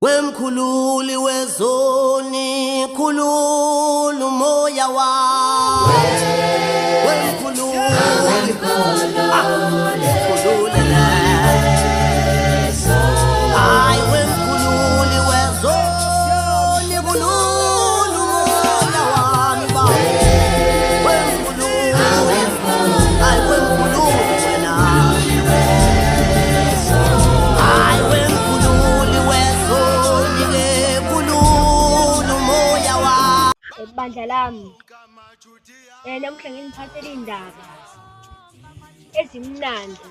Wemkhululi wezoni khulula umoya wami wemkhululi ay wemkhululi wezoni khulula umoya wami ba wemkhululi ay wemkhululi wena ay wemkhululi wezoni ke khulula umoya wami Bandla lami namuhla nginiphathele indaba ezimnandi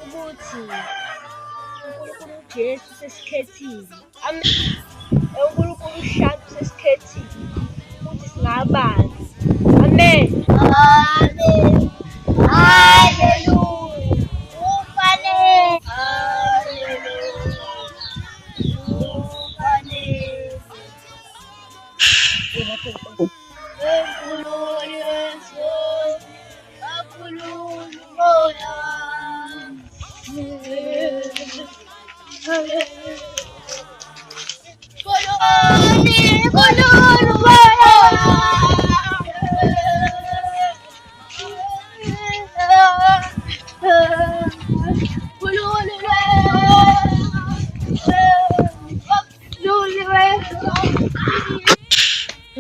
ukuthi uNkulunkulu uJesu sesikhethile. uNkulunkulu uShaka sesikhethile ukuthi singabantu. Amen. Amen. Hallelujah. Ufanele. Hallelujah. Wemkhululi wezoni akhulula umoya khulula umoya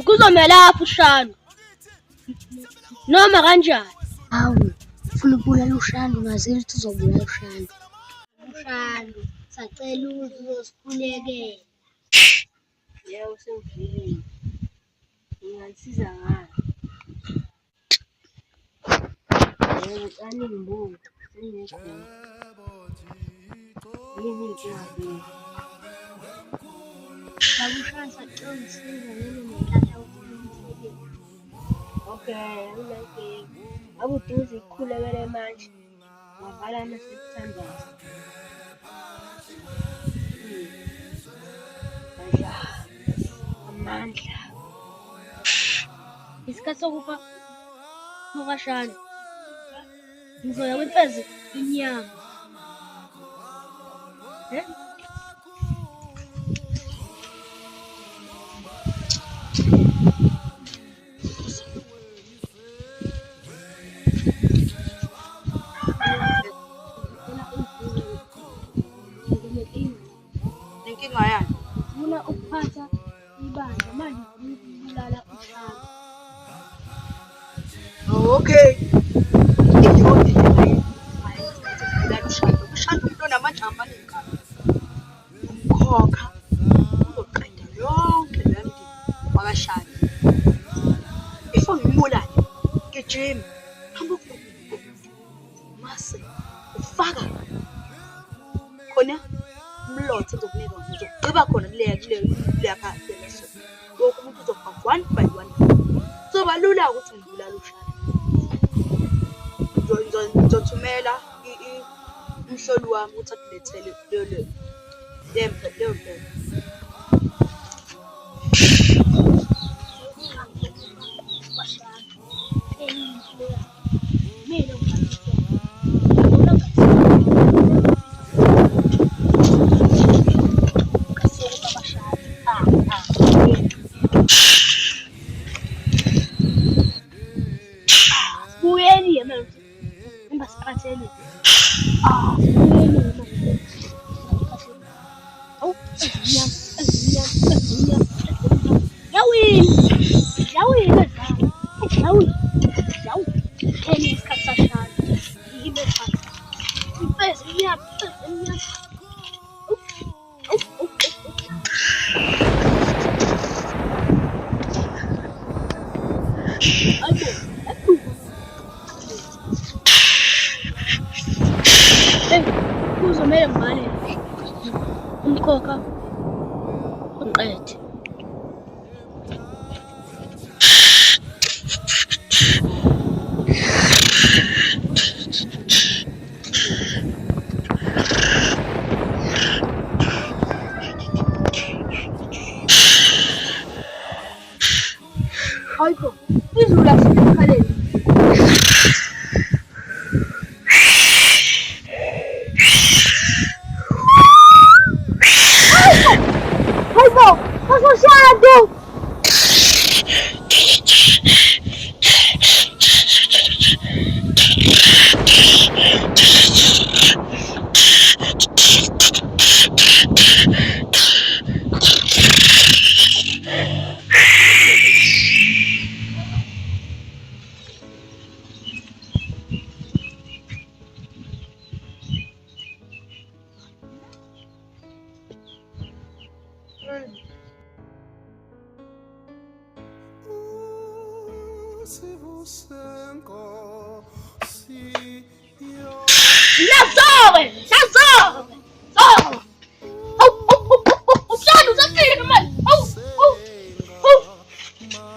kuzomela lapho ushando noma kanjani. Hawu, ufuna ukubulala ushando, ngazeli ukuthi uzobulala ushando. Ushando sacela uzosikhulekela. Yebo sengivile. Ngingasiza ngani? Yebo cani ngibonga. Sengekho. Yini inkinga? Ushando sacela ungisiza yini ngenhlanhla ukhulumile. Okay, unankinga. Abuduze ikhulekele manje. Wavala nasekuthandaza. Amandla. Isikhathi sokufa kukashana. Ngizoya kwimfezi inyama. Inkinga yani? Ngifuna ukuphatha ibandla manje ngibulala ushaka. Okay. Ushando umuntu onamandla amaningi. Umkhokha uzoqeda yonke le ndima wakashani. If ngimulala ngejima hamba mase ufaka khona umlotha uzokunika uzogqiba khona kuleya phansi leso. Wonke umuntu uzofaka 1 by 1. Kuzoba lula ukuthi ngibulale ushaka. Ngizothumela umhloli wami ukuthi akulethele leyo Buyeni yena. Ngimbasiphathele. Kuzomela ngibale umkhokha uqede. Hayibo, izulu lasemakhaleni. Nazore! Nazore! Mshana usafile manje.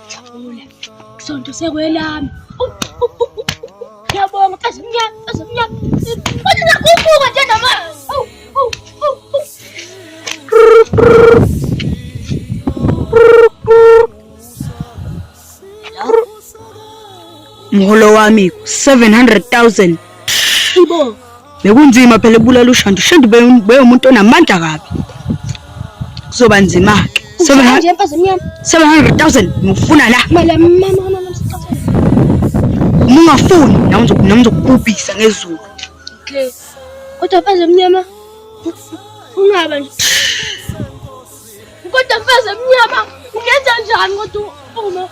Jabule. Sonto sekwelami. Ngiyabonga mfazi mnyama, mfazi mnyama. Kodwa nakubuka nje namanje. Mholo wami 700,000. Ibo. Bekunzima phela ebulala uShandu. Shandu umuntu onamandla kabi. Kuzoba nzima ke. 700,000 ngifuna la. Mama Uma ungafuni nami ngizokubhubhisa ngezulu. okay. Kodwa mfazi mnyama. Ungaba nje. Kodwa mfazi mnyama, ungenza njani kodwa uma?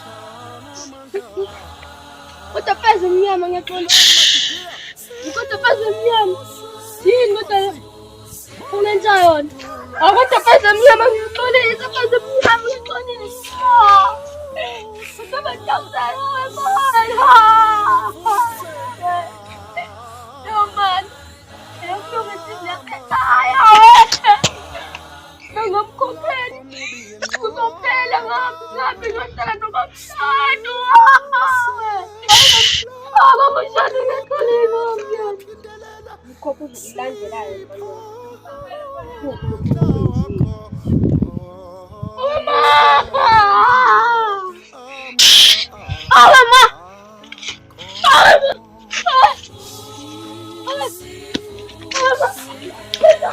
Kodwa mfazi mnyama ngiyaxola. Kodwa mfazi mnyama. Yini kodwa ungenza yona? Kodwa mfazi mnyama ngixolisa, mfazi mnyama ngixolisa. Kodwa mntazana wami. No man. Ngomkhokheli. Kuzophela ngapi ngicela nomshado. Mshado ngexolile mnyana. Ukhokho uzilandelayo Peda.